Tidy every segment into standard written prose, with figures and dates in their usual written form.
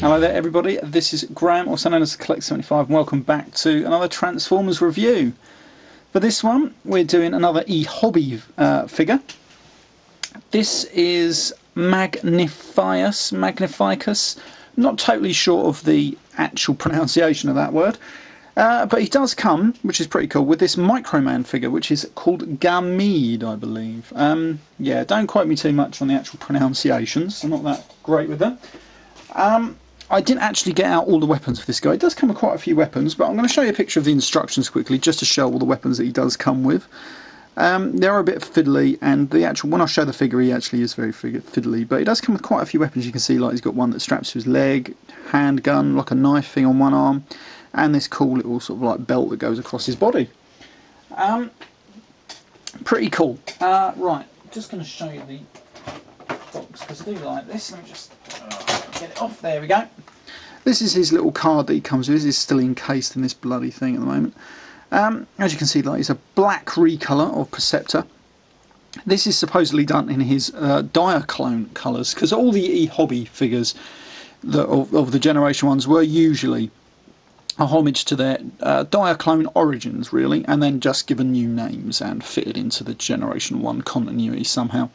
Hello there everybody, this is Graham, also known as Collect75, and welcome back to another Transformers review. For this one, we're doing another e-hobby figure. This is Magnificus, not totally sure of the actual pronunciation of that word, but he does come, which is pretty cool, with this Microman figure, which is called Gamede, I believe. Yeah, don't quote me too much on the actual pronunciations, I'm not that great with them. I didn't actually get out all the weapons for this guy. It does come with quite a few weapons, but I'm going to show you a picture of the instructions quickly, just to show all the weapons that he does come with. They are a bit fiddly, and the actual, when I show the figure, he actually is very fiddly, but he does come with quite a few weapons. You can see, like, he's got one that straps to his leg, handgun, like a knife thing on one arm, and this cool little sort of like belt that goes across his body. Pretty cool. Right, just going to show you the box, because I do like this. Let me just get it off. There we go. This is his little card that he comes with. This is still encased in this bloody thing at the moment. As you can see, like, it's a black recolour of Perceptor. This is supposedly done in his Diaclone colours, because all the e-hobby figures of the Generation ones were usually a homage to their Diaclone origins, really, and then just given new names and fitted into the Generation 1 continuity somehow.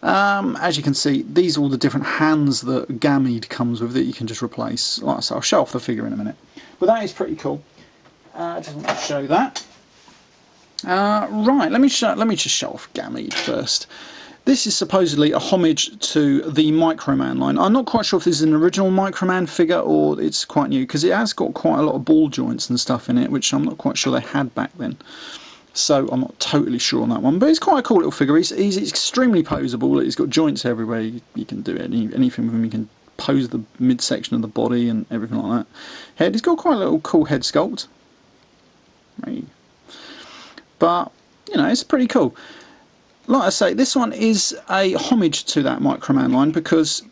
As you can see, these are all the different hands that Gamede comes with that you can just replace. Like I said, I'll show off the figure in a minute. But that is pretty cool. I just want to show that. Right, let me just show off Gamede first. This is supposedly a homage to the Microman line. I'm not quite sure if this is an original Microman figure or it's quite new, because it has got quite a lot of ball joints and stuff in it, which I'm not quite sure they had back then. So I'm not totally sure on that one, but it's quite a cool little figure. He's extremely poseable. He's got joints everywhere. You can do anything with him. You can pose the midsection of the body and everything like that. Head, he's got quite a little cool head sculpt. But, you know, it's pretty cool. Like I say, this one is a homage to that Microman line, because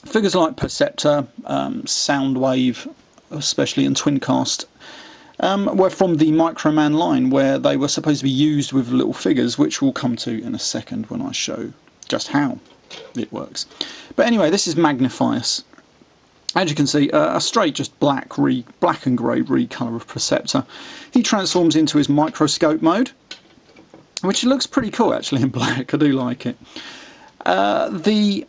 figures like Perceptor, Soundwave, especially, and Twincast, were from the Microman line, where they were supposed to be used with little figures, which we'll come to in a second when I show just how it works. But anyway, this is MAGNIFIUS. As you can see, a straight just black and grey recolour of Perceptor. He transforms into his microscope mode, which looks pretty cool actually in black. I do like it. The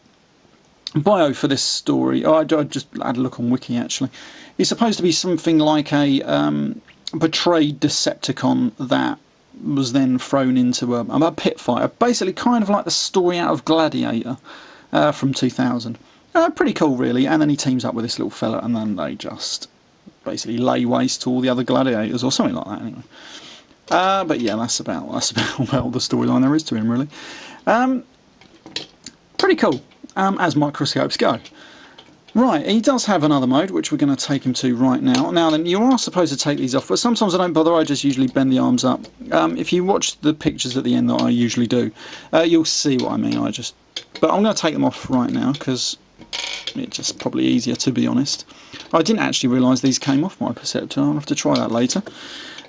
bio for this story, I just had a look on Wiki actually. It's supposed to be something like a betrayed Decepticon that was then thrown into a pit fighter. Basically kind of like the story out of Gladiator from 2000. Pretty cool really, and then he teams up with this little fella and then they just basically lay waste to all the other gladiators or something like that anyway. But yeah, that's about all the storyline there is to him really. Pretty cool, as microscopes go. Right, he does have another mode, which we're going to take him to right now. Now then, you are supposed to take these off, but sometimes I don't bother, I just usually bend the arms up. If you watch the pictures at the end that I usually do, you'll see what I mean. But I'm going to take them off right now, because it's just probably easier, to be honest. I didn't actually realise these came off my Perceptor, I'll have to try that later.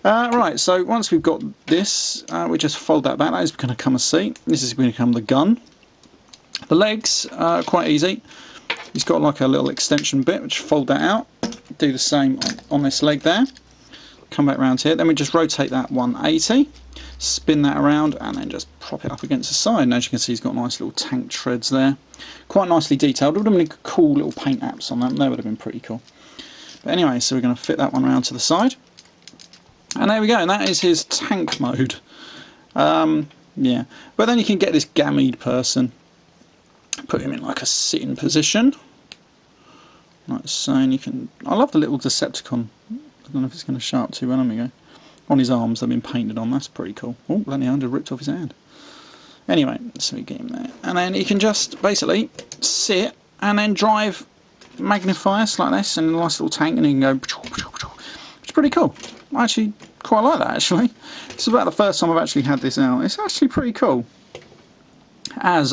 Right, so once we've got this, we just fold that back. That is going to become a seat. This is going to become the gun. The legs are quite easy. He's got like a little extension bit, which fold that out. Do the same on this leg there. Come back round here. Then we just rotate that 180. Spin that around and then just prop it up against the side. And as you can see, he's got nice little tank treads there. Quite nicely detailed. Would have been cool little paint apps on them. They would have been pretty cool. But anyway, so we're going to fit that one around to the side. And there we go, and that is his tank mode. Yeah, but then you can get this Gamede person, put him in like a sitting position, like so, and you can. I love the little Decepticon. I don't know if it's going to show up too well. There we go. On his arms, they've been painted on. That's pretty cool. Oh, bloody hell, just ripped off his hand. Anyway, so we get him there, and then you can just basically sit and then drive Magnifius like this, in a nice little tank, and you can go. It's pretty cool. I actually quite like that actually. It's about the first time I've actually had this out. It's actually pretty cool. I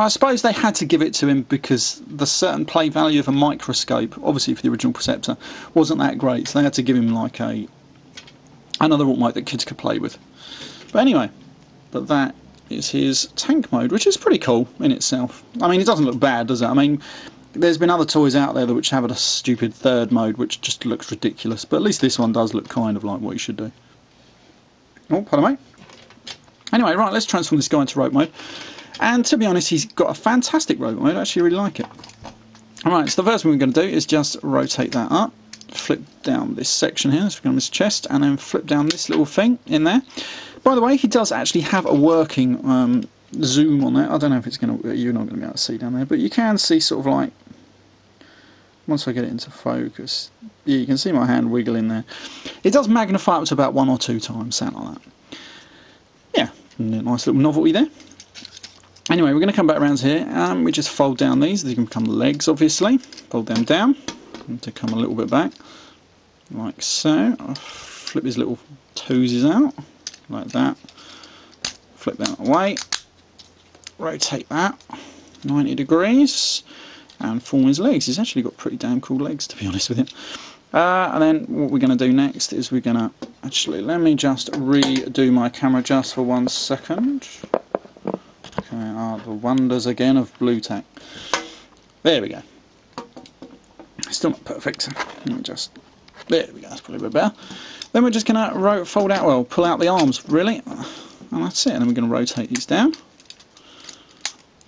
suppose they had to give it to him because the certain play value of a microscope, obviously for the original Perceptor, wasn't that great. So they had to give him like another automatic that kids could play with. But anyway, that is his tank mode, which is pretty cool in itself. I mean, it doesn't look bad, does it? I mean, there's been other toys out there which have a stupid third mode, which just looks ridiculous. But at least this one does look kind of like what you should do. Oh, pardon me. Anyway, right, let's transform this guy into robot mode. And to be honest, he's got a fantastic robot mode. I actually really like it. Alright, so the first thing we're going to do is just rotate that up. Flip down this section here, let's become his chest, and then flip down this little thing in there. By the way, he does actually have a working zoom on it. I don't know if it's going to, you're not going to be able to see down there, but you can see sort of like, once I get it into focus, yeah, you can see my hand wiggle in there. It does magnify up to about 1 or 2 times, something like that. Yeah, nice little novelty there. Anyway, we're going to come back around here, and we just fold down these. They can become legs, obviously. Fold them down. To come a little bit back, like so. I'll flip his little toesies out, like that. Flip that away. Rotate that 90 degrees, and form his legs. He's actually got pretty damn cool legs, to be honest with you. And then what we're going to do next is we're going to actually, let me just redo my camera just for 1 second. Okay, the wonders again of blue tack. There we go. Still not perfect. Let me just, there we go, that's probably a bit better. Then we're just going to fold out, well, pull out the arms, really, and that's it. And then we're going to rotate these down.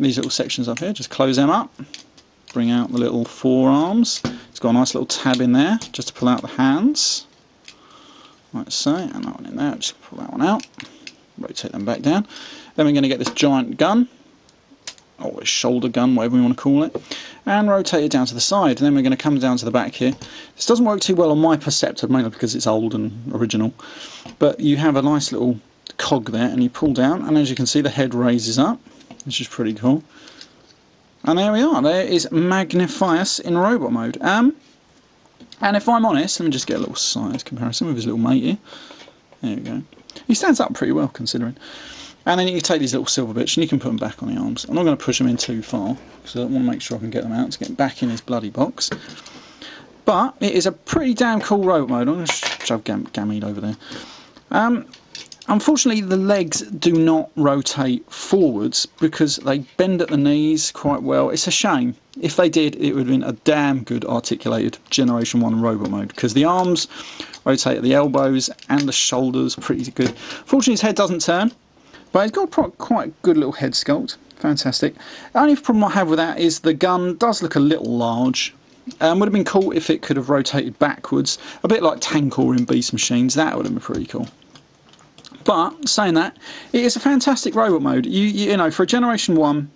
These little sections up here, just close them up, bring out the little forearms. It's got a nice little tab in there, just to pull out the hands, like so, and that one in there, just pull that one out, rotate them back down. Then we're going to get this giant gun, or a shoulder gun, whatever we want to call it, and rotate it down to the side. And then we're going to come down to the back here. This doesn't work too well on my perceptor, mainly because it's old and original, but you have a nice little cog there, and you pull down, and as you can see the head raises up, which is pretty cool. And there we are, there is MAGNIFIUS in robot mode. And if I'm honest, let me just get a little size comparison with his little mate here. There we go. He stands up pretty well considering. And then you can take these little silver bits and you can put them back on the arms. I'm not going to push them in too far because I want to make sure I can get them out to get back in his bloody box. But it is a pretty damn cool robot mode. I'm going to shove Gamete over there. Unfortunately, the legs do not rotate forwards because they bend at the knees quite well. It's a shame. If they did, it would have been a damn good articulated Generation 1 robot mode because the arms rotate at the elbows and the shoulders pretty good. Fortunately, his head doesn't turn. But he's got quite a good little head sculpt. Fantastic. The only problem I have with that is the gun does look a little large. Would have been cool if it could have rotated backwards. A bit like Tankor in Beast Machines. That would have been pretty cool. But, saying that, it is a fantastic robot mode. You know, for a Generation 1,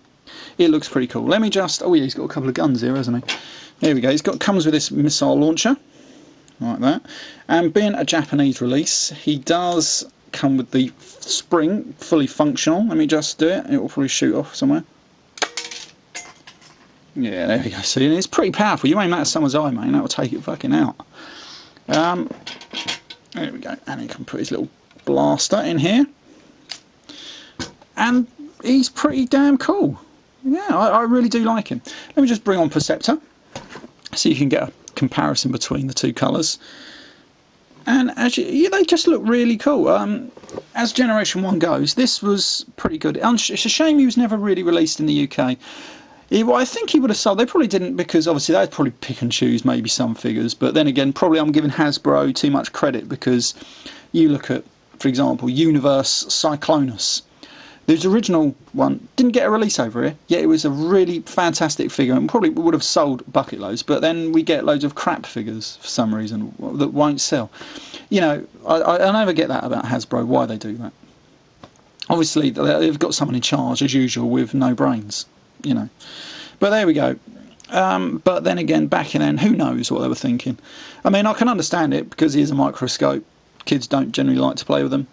it looks pretty cool. Let me just... Oh yeah, he's got a couple of guns here, hasn't he? There we go. Comes with this missile launcher. Like that. And being a Japanese release, he does... come with the spring fully functional. Let me just do it. It will probably shoot off somewhere. Yeah, there we go. See, and it's pretty powerful. You aim that at someone's eye, man, that will take it fucking out. There we go. And he can put his little blaster in here. And he's pretty damn cool. Yeah, I really do like him. Let me just bring on Perceptor so you can get a comparison between the two colours. And actually, yeah, they just look really cool. As Generation 1 goes, this was pretty good. It's a shame he was never really released in the UK. I think he would have sold. They probably didn't because obviously they'd probably pick and choose maybe some figures. But then again, probably I'm giving Hasbro too much credit because you look at, for example, Universe Cyclonus. The original one didn't get a release over here, yet it was a really fantastic figure and probably would have sold bucket loads, but then we get loads of crap figures for some reason that won't sell. You know, I never get that about Hasbro, why they do that. Obviously, they've got someone in charge, as usual, with no brains, you know. But there we go. But then again, back in then, who knows what they were thinking. I mean, I can understand it because he is a microscope. Kids don't generally like to play with them.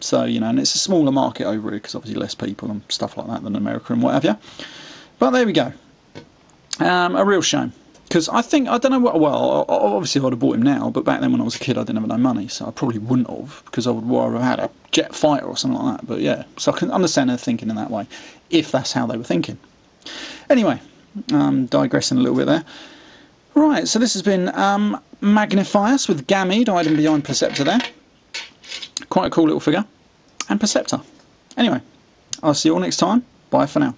So, you know, and it's a smaller market over here because obviously less people and stuff like that than America and what have you. But there we go. A real shame. Because I don't know what, well, obviously I would have bought him now, but back then when I was a kid I didn't have no money, so I probably wouldn't have, because I would rather have had a jet fighter or something like that. But yeah, so I can understand their thinking in that way, if that's how they were thinking. Anyway, digressing a little bit there. Right, so this has been MAGNIFIUS with Gamete hiding behind Perceptor there. Quite a cool little figure. And Perceptor. Anyway, I'll see you all next time. Bye for now.